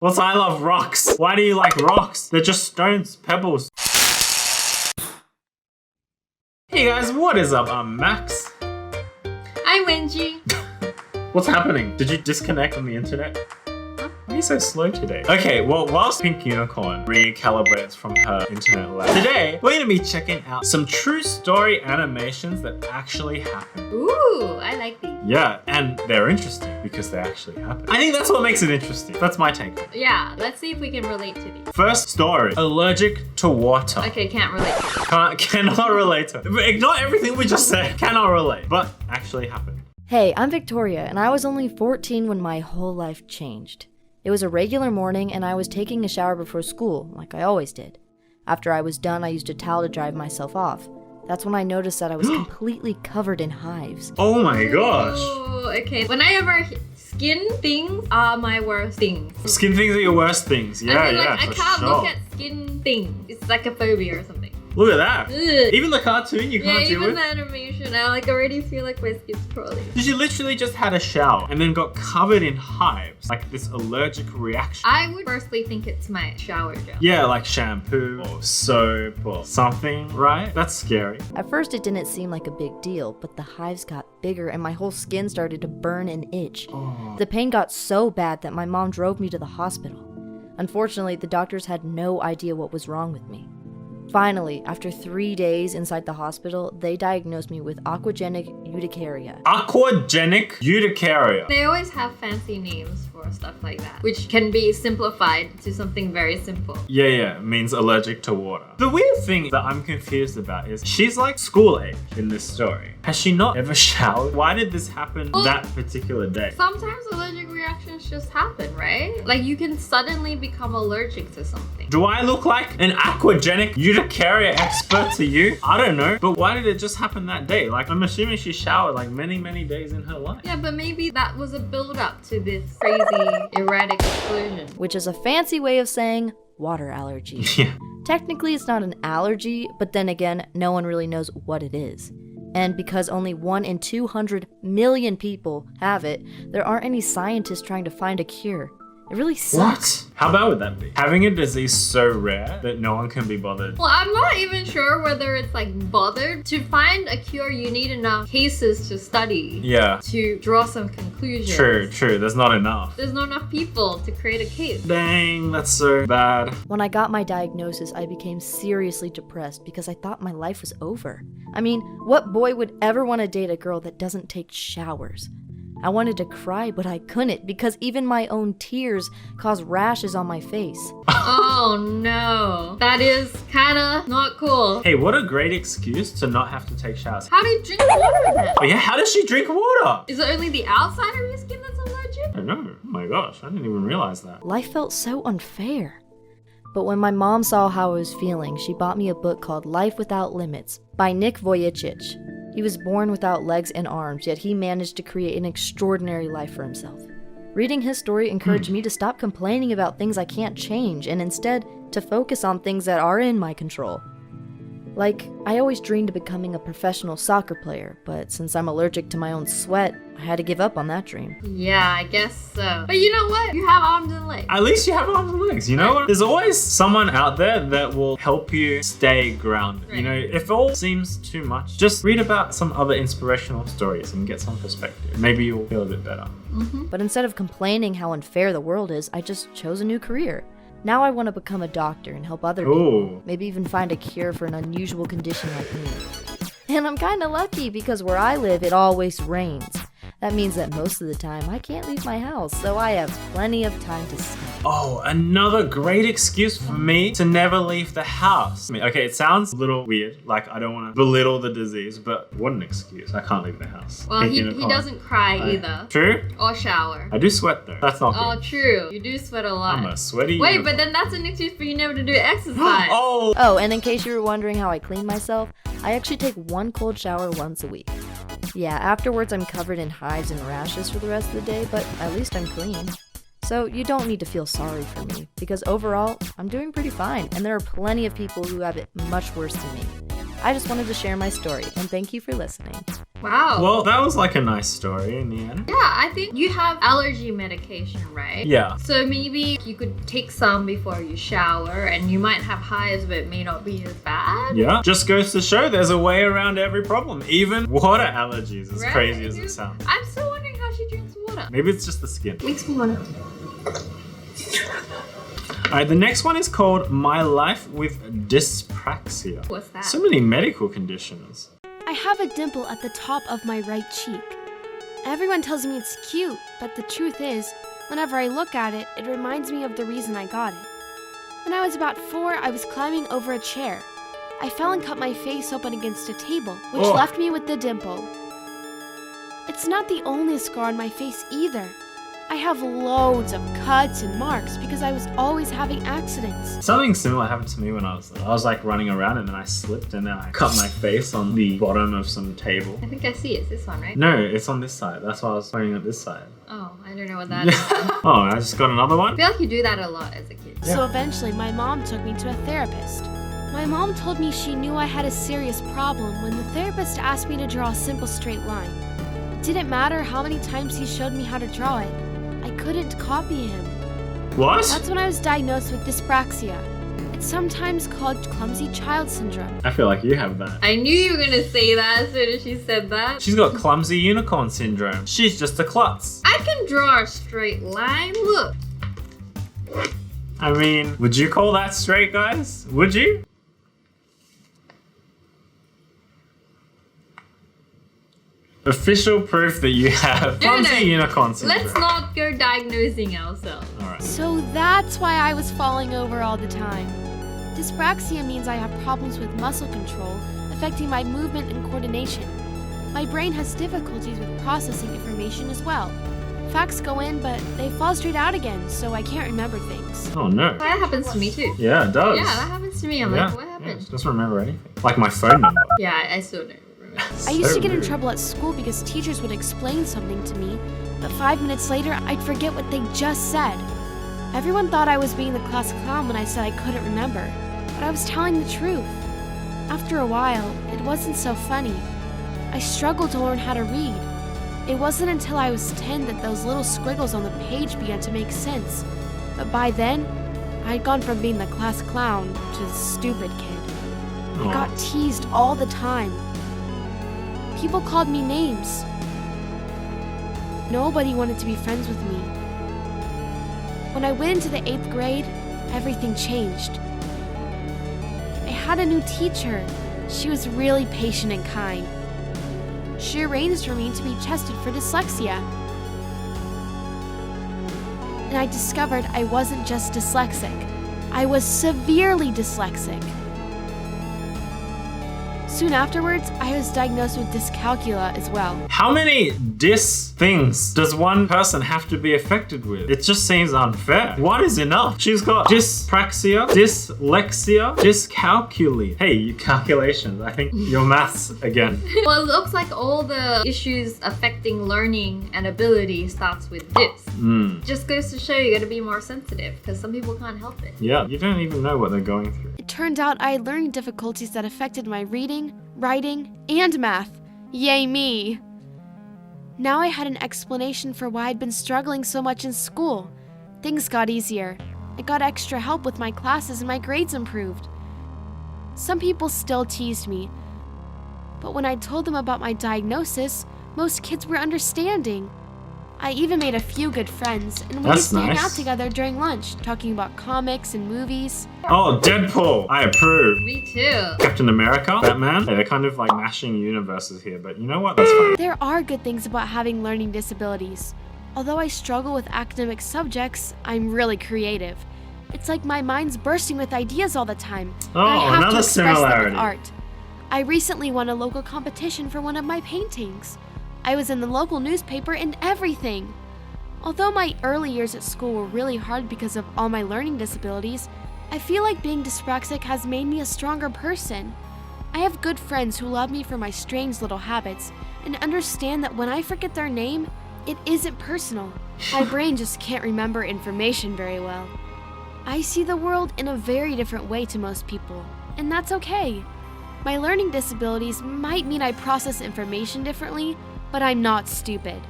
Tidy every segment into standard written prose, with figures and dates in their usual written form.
What's I love rocks? Why do you like rocks? They're just stones, pebbles. Hey guys, what is up? I'm Max. I'm Wenji. What's happening? Did you disconnect on the internet? Why are you so slow today? Okay, well, whilst Pink Unicorn recalibrates from her internet lag, today we're going to be checking out some true story animations that actually happen. Ooh, I like these. Yeah, and they're interesting because they actually happen. I think that's what makes it interesting. That's my take on it. Yeah, let's see if we can relate to these. First story, allergic to water. Okay, can't relate to it. Cannot relate to it. Ignore everything we just said. Cannot relate, but actually happened. Hey, I'm Victoria, and I was only 14 when my whole life changed. It was a regular morning, and I was taking a shower before school, like I always did. After I was done, I used a towel to dry myself off. That's when I noticed that I was completely covered in hives. Oh my gosh. Oh, okay. Whenever skin things are my worst things. Skin things are your worst things. Yeah, I feel yeah, like I for can't sure. look at skin things. It's like a phobia or something. Look at that. Ugh. Even the cartoon you can't deal even with. the animation. I already feel like my skin's crawling. Did you literally just had a shower and then got covered in hives? Like this allergic reaction? I would firstly think it's my shower gel. Yeah, like shampoo or soap or something, right? That's scary. At first, it didn't seem like a big deal, but the hives got bigger and my whole skin started to burn and itch. Oh. The pain got so bad that my mom drove me to the hospital. Unfortunately, the doctors had no idea what was wrong with me. Finally, after 3 days inside the hospital, they diagnosed me with aquagenic urticaria. Aquagenic urticaria. They always have fancy names for stuff like that, which can be simplified to something very simple. Yeah, it means allergic to water. The weird thing that I'm confused about is she's like school age in this story. Has she not ever showered? Why did this happen that particular day? Sometimes allergic reactions just happen, right? Like you can suddenly become allergic to something. Do I look like an aquagenic urticaria expert to you? I don't know, but why did it just happen that day? Like I'm assuming she showered like many days in her life. Yeah, but maybe that was a build-up to this crazy erratic explosion. Which is a fancy way of saying water allergy. Yeah. Technically, it's not an allergy, but then again, no one really knows what it is. And because only 1 in 200 million people have it, there aren't any scientists trying to find a cure. It really sucks. What? How bad would that be? Having a disease so rare that no one can be bothered. Well, I'm not even sure whether it's like bothered. To find a cure, you need enough cases to study. Yeah. To draw some conclusions. True. There's not enough. There's not enough people to create a case. Dang, that's so bad. When I got my diagnosis, I became seriously depressed because I thought my life was over. I mean, what boy would ever want to date a girl that doesn't take showers? I wanted to cry, but I couldn't because even my own tears cause rashes on my face. Oh no. That is kinda not cool. Hey, what a great excuse to not have to take showers. How do you drink water then? Oh yeah, how does she drink water? Is it only the outside of your skin that's allergic? I don't know. Oh my gosh, I didn't even realize that. Life felt so unfair. But when my mom saw how I was feeling, she bought me a book called Life Without Limits by Nick Vujicic. He was born without legs and arms, yet he managed to create an extraordinary life for himself. Reading his story encouraged me to stop complaining about things I can't change and instead to focus on things that are in my control. Like, I always dreamed of becoming a professional soccer player, but since I'm allergic to my own sweat, I had to give up on that dream. Yeah, I guess so. But you know what? You have arms and legs. At least you have arms and legs, you know what? There's always someone out there that will help you stay grounded. Right. You know, if it all seems too much, just read about some other inspirational stories and get some perspective. Maybe you'll feel a bit better. But instead of complaining how unfair the world is, I just chose a new career. Now I want to become a doctor and help other people. Ooh. Maybe even find a cure for an unusual condition like me. And I'm kinda lucky because where I live, it always rains. That means that most of the time I can't leave my house, so I have plenty of time to study. Oh, another great excuse for me to never leave the house. I mean, okay, it sounds a little weird, like I don't want to belittle the disease, but what an excuse. I can't leave the house. Well, Pink he Unicorn. doesn't cry either. True? Or shower. I do sweat though. That's not Oh, good. true. You do sweat a lot. I'm a sweaty Wait, unicorn. but then that's an excuse for you never to do exercise. Oh! Oh, and in case you were wondering how I clean myself, I actually take one cold shower once a week. Yeah, afterwards I'm covered in hives and rashes for the rest of the day, but at least I'm clean. So you don't need to feel sorry for me, because overall, I'm doing pretty fine, and there are plenty of people who have it much worse than me. I just wanted to share my story, and thank you for listening. Wow. Well, that was like a nice story in the end. Yeah, I think you have allergy medication, right? Yeah. So maybe you could take some before you shower and you might have hives, but it may not be as bad. Yeah. Just goes to show there's a way around every problem. Even water allergies, as Right? crazy as it sounds. I'm still wondering how she drinks water. Maybe it's just the skin. Makes me wonder. Alright, the next one is called My Life with Dyspraxia. What's that? So many medical conditions. I have a dimple at the top of my right cheek. Everyone tells me it's cute, but the truth is, whenever I look at it, it reminds me of the reason I got it. When I was about 4, I was climbing over a chair. I fell and cut my face open against a table, which Oh. left me with the dimple. It's not the only scar on my face either. I have loads of cuts and marks because I was always having accidents. Something similar happened to me when I was like running around and then I slipped and then I cut my face on the bottom of some table. I think I see it. It's this one, right? No, it's on this side. That's why I was pointing at this side. Oh, I don't know what that is. Oh, I just got another I one? feel like you do that a lot as a kid. Yeah. So eventually, my mom took me to a therapist. My mom told me she knew I had a serious problem when the therapist asked me to draw a simple straight line. It didn't matter how many times he showed me how to draw it. I couldn't copy him. What? That's when I was diagnosed with dyspraxia. It's sometimes called clumsy child syndrome. I feel like you have that. I knew you were gonna say that as soon as she said that. She's got clumsy unicorn syndrome. She's just a klutz. I can draw a straight line. Look. I mean, would you call that straight, guys? Would you? Official proof that you have clumsy unicorn syndrome. Let's not go diagnosing ourselves. Alright. So that's why I was falling over all the time. Dyspraxia means I have problems with muscle control, affecting my movement and coordination. My brain has difficulties with processing information as well. Facts go in, but they fall straight out again, so I can't remember things. Oh no. That happens to me too. Yeah, it does. Yeah, that happens to me. I'm like, what happened? Just remember anything. Like my phone number. Yeah, I still don't remember. I used to get in rude. trouble at school because teachers would explain something to me, but 5 minutes later, I'd forget what they just said. Everyone thought I was being the class clown when I said I couldn't remember, but I was telling the truth. After a while, it wasn't so funny. I struggled to learn how to read. It wasn't until I was 10 that those little squiggles on the page began to make sense. But by then, I'd gone from being the class clown to the stupid kid. I got teased all the time. People called me names. Nobody wanted to be friends with me. When I went into the 8th grade, everything changed. I had a new teacher. She was really patient and kind. She arranged for me to be tested for dyslexia. And I discovered I wasn't just dyslexic. I was severely dyslexic. Soon afterwards, I was diagnosed with dyscalculia as well. How many dys things does one person have to be affected with? It just seems unfair. One is enough. She's got dyspraxia, dyslexia, dyscalculia. Hey, you calculations. I think your maths again. Well, it looks like all the issues affecting learning and ability starts with this. Just goes to show you gotta be more sensitive because some people can't help it. Yeah, you don't even know what they're going through. It turned out I had learning difficulties that affected my reading, writing, and math. Yay me! Now I had an explanation for why I'd been struggling so much in school. Things got easier. I got extra help with my classes and my grades improved. Some people still teased me, but when I told them about my diagnosis, most kids were understanding. I even made a few good friends, and we That's used to hang nice. out together during lunch, talking about comics and movies. Oh, Deadpool! I approve. Me too. Captain America, Batman. Yeah, they're kind of like mashing universes here, but you know what? That's fine. There are good things about having learning disabilities. Although I struggle with academic subjects, I'm really creative. It's like my mind's bursting with ideas all the time. Oh, and I have another to express them similarity. with art. I recently won a local competition for one of my paintings. I was in the local newspaper and everything. Although my early years at school were really hard because of all my learning disabilities, I feel like being dyspraxic has made me a stronger person. I have good friends who love me for my strange little habits and understand that when I forget their name, it isn't personal. My brain just can't remember information very well. I see the world in a very different way to most people, and that's okay. My learning disabilities might mean I process information differently, but I'm not stupid.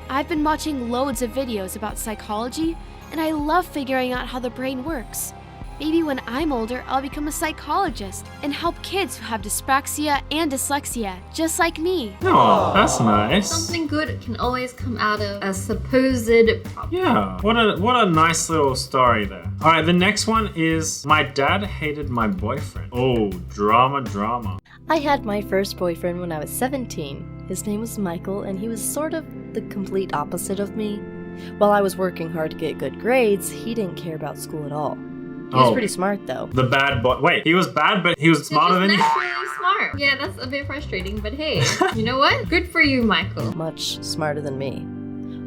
I've been watching loads of videos about psychology, and I love figuring out how the brain works. Maybe when I'm older, I'll become a psychologist and help kids who have dyspraxia and dyslexia, just like me. Oh, that's nice. Something good can always come out of a supposed problem. Yeah, what a nice little story there. All right, the next one is my dad hated my boyfriend. Oh, drama. I had my first boyfriend when I was 17. His name was Michael, and he was sort of the complete opposite of me. While I was working hard to get good grades, he didn't care about school at all. He was pretty smart, though. The bad boy. Wait, he was bad, but he was smarter than you? Naturally smart. Yeah, that's a bit frustrating, but hey, you know what? Good for you, Michael. Much smarter than me.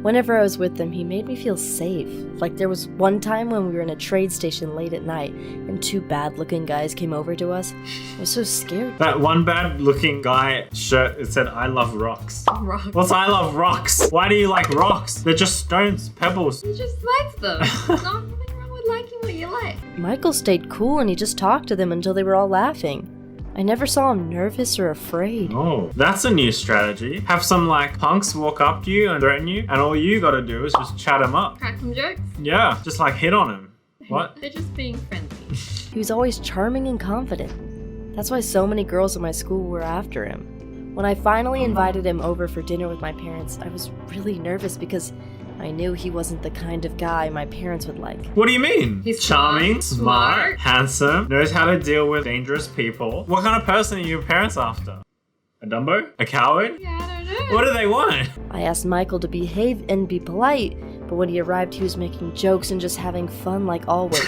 Whenever I was with him, he made me feel safe. Like there was one time when we were in a trade station late at night, and two bad-looking guys came over to us. I was so scared. That one bad-looking guy shirt, it said, I love rocks. Rocks. What's I love rocks? Why do you like rocks? They're just stones, pebbles. You just like them. There's nothing wrong with liking what you like. Michael stayed cool, and he just talked to them until they were all laughing. I never saw him nervous or afraid. Oh, that's a new strategy. Have some like punks walk up to you and threaten you, and all you gotta do is just chat him up. Crack some jokes. Yeah, just like hit on him. What? They're just being friendly. He was always charming and confident. That's why so many girls in my school were after him. When I finally invited him over for dinner with my parents, I was really nervous because I knew he wasn't the kind of guy my parents would like. What do you mean? He's charming, smart, handsome, knows how to deal with dangerous people. What kind of person are your parents after? A Dumbo? A coward? Yeah, I don't know. What do they want? I asked Michael to behave and be polite, but when he arrived, he was making jokes and just having fun like always.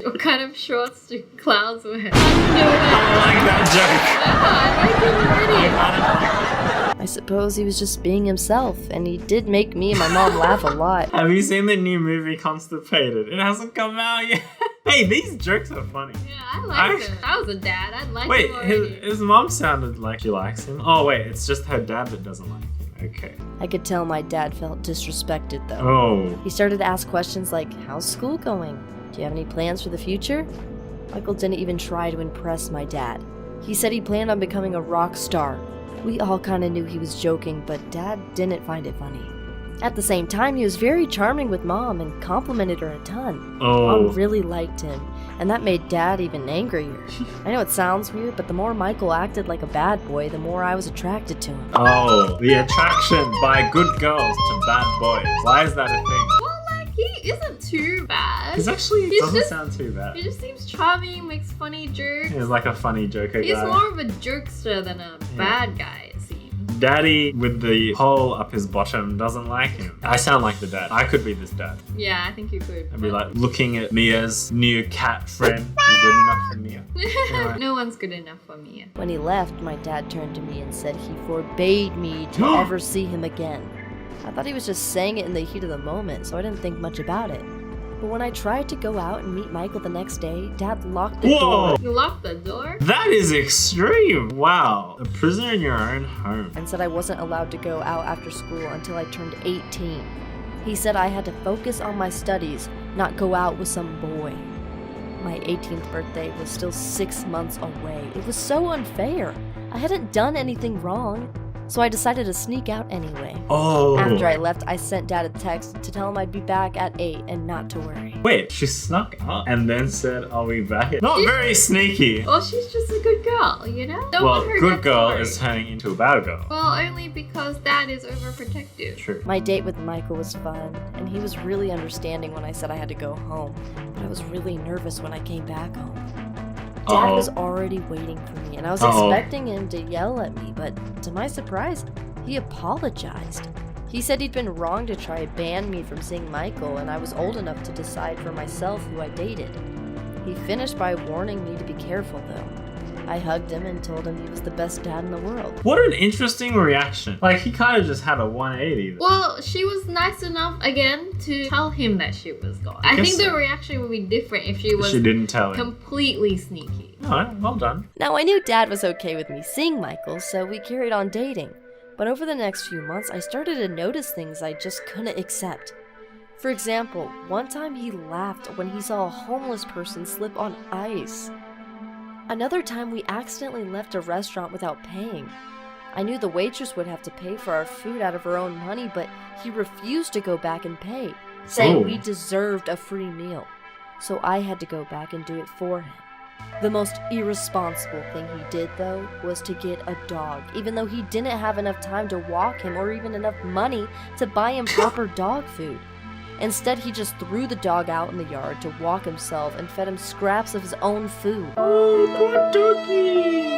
What kind of shorts do clowns wear? I don't know I like that Yeah, I like it already. I suppose he was just being himself, and he did make me and my mom laugh a lot. joke. Have you seen the new movie Constipated? It hasn't come out yet. Hey, these jokes are funny. Yeah, I like him. If I was a dad, I'd like Wait, him already. his mom sounded like she likes him. Oh wait, it's just her dad that doesn't like him. Okay. I could tell my dad felt disrespected, though. Oh. He started to ask questions like, how's school going? Do you have any plans for the future? Michael didn't even try to impress my dad. He said he planned on becoming a rock star. We all kind of knew he was joking, but Dad didn't find it funny. At the same time, he was very charming with Mom and complimented her a ton. Oh. Mom really liked him, and that made Dad even angrier. I know it sounds weird, but the more Michael acted like a bad boy, the more I was attracted to him. Oh, the attraction by good girls to bad boys. Why is that a thing? Well, like, he isn't too bad. He's actually doesn't sound too bad. He just seems charming, makes funny jokes. He's like a funny joker He's guy. more of a jokester than a bad guy, it seems. Daddy with the hole up his bottom doesn't like him. I sound like the dad. I could be this dad. Yeah, I think you could. I'd be like looking at Mia's new cat friend. You good enough for Mia? Anyway. No one's good enough for me. When he left, my dad turned to me and said he forbade me to ever see him again. I thought he was just saying it in the heat of the moment, so I didn't think much about it. But when I tried to go out and meet Michael the next day, Dad locked the door You locked the door? That is extreme. Wow. A prisoner in your own home. and said I wasn't allowed to go out after school until I turned 18. He said I had to focus on my studies, not go out with some boy. My 18th birthday was still 6 months away. It was so unfair. I hadn't done anything wrong, so I decided to sneak out anyway. Oh. After I left, I sent Dad a text to tell him I'd be back at 8 and not to worry. Wait, she snuck out and then said, I'll be back. Not very sneaky. Well, she's just a good girl, you know? Don't Well, want her good girl story. is turning into a bad girl. Well, only because Dad is overprotective. True. My date with Michael was fun, and he was really understanding when I said I had to go home, but I was really nervous when I came back home. Dad Uh-oh. was already waiting for me, and I was Uh-oh. expecting him to yell at me, but to my surprise, he apologized. He said he'd been wrong to try to ban me from seeing Michael, and I was old enough to decide for myself who I dated. He finished by warning me to be careful, though. I hugged him and told him he was the best dad in the world. What an interesting reaction. Like, he kind of just had a 180. Well, she was nice enough, again, to tell him that she was gone. I guess think the so. reaction would be different if she was She didn't tell him. completely sneaky. Alright, well done. Now, I knew Dad was okay with me seeing Michael, so we carried on dating. But over the next few months, I started to notice things I just couldn't accept. For example, one time he laughed when he saw a homeless person slip on ice. Another time we accidentally left a restaurant without paying. I knew the waitress would have to pay for our food out of her own money, but he refused to go back and pay, saying we deserved a free meal. So I had to go back and do it for him. The most irresponsible thing he did, though, was to get a dog, even though he didn't have enough time to walk him or even enough money to buy him proper dog food. Instead, he just threw the dog out in the yard to walk himself and fed him scraps of his own food. Oh, poor doggy.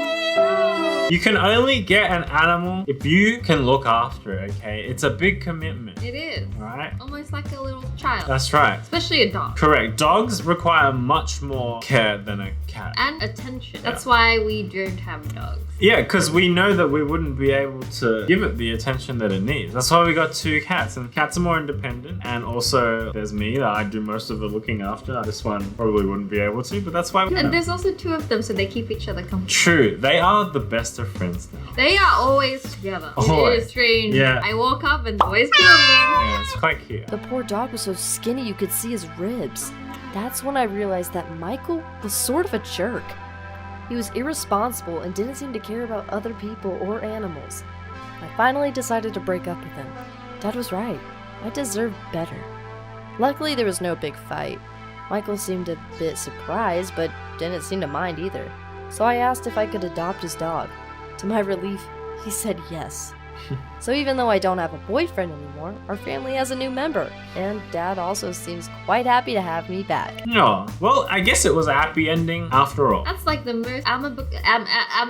You can only get an animal if you can look after it, okay? It's a big commitment. It is. Right? Almost like a little child. That's right. Especially a dog. Correct. Dogs require much more care than a cat. And attention. That's why we don't have dogs. Yeah, because we know that we wouldn't be able to give it the attention that it needs. That's why we got 2 cats, and cats are more independent. And also, there's me that I do most of the looking after. This one probably wouldn't be able to, but that's why we And there's also 2 of them, so they keep each other company. True. They are the best of friends now. They are always together. Always. It is strange. Yeah. I woke up and always 2 of them. Yeah, it's quite cute. The poor dog was so skinny you could see his ribs. That's when I realized that Michael was sort of a jerk. He was irresponsible and didn't seem to care about other people or animals. I finally decided to break up with him. Dad was right. I deserved better. Luckily, there was no big fight. Michael seemed a bit surprised, but didn't seem to mind either. So I asked if I could adopt his dog. To my relief, he said yes. So even though I don't have a boyfriend anymore, our family has a new member, and Dad also seems quite happy to have me back. Oh, well, I guess it was a happy ending after all. That's like the most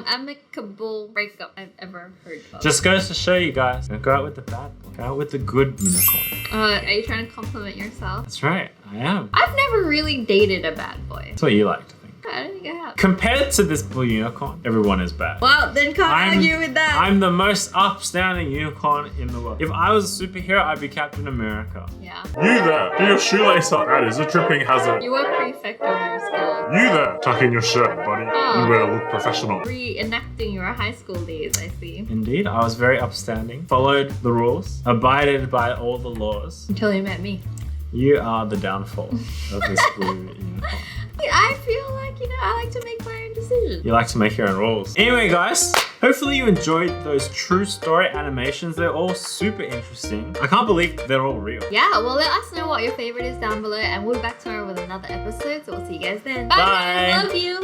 amicable breakup I've ever heard of. Just goes to show you guys, don't go out with the bad boy. Go out with the good unicorn. Are you trying to compliment yourself? That's right, I am. I've never really dated a bad boy. That's what you like to think. I don't think I have. Compared to this blue unicorn, everyone is bad. Well, then can't argue with that. I'm the most upstanding unicorn in the world. If I was a superhero, I'd be Captain America. Yeah. You there, do your shoelace up. That is a tripping hazard. You were prefect of your school. You there, tuck in your shirt, buddy. Oh. You better look professional. Reenacting your high school days, I see. Indeed, I was very upstanding, followed the rules, abided by all the laws. Until you met me. You are the downfall of this blue unicorn. I feel like, I like to make my own decisions. You like to make your own rules. Anyway, guys, hopefully you enjoyed those true story animations. They're all super interesting. I can't believe they're all real. Yeah, well, let us know what your favorite is down below, and we'll be back tomorrow with another episode. So we'll see you guys then. Bye. Bye. Love you.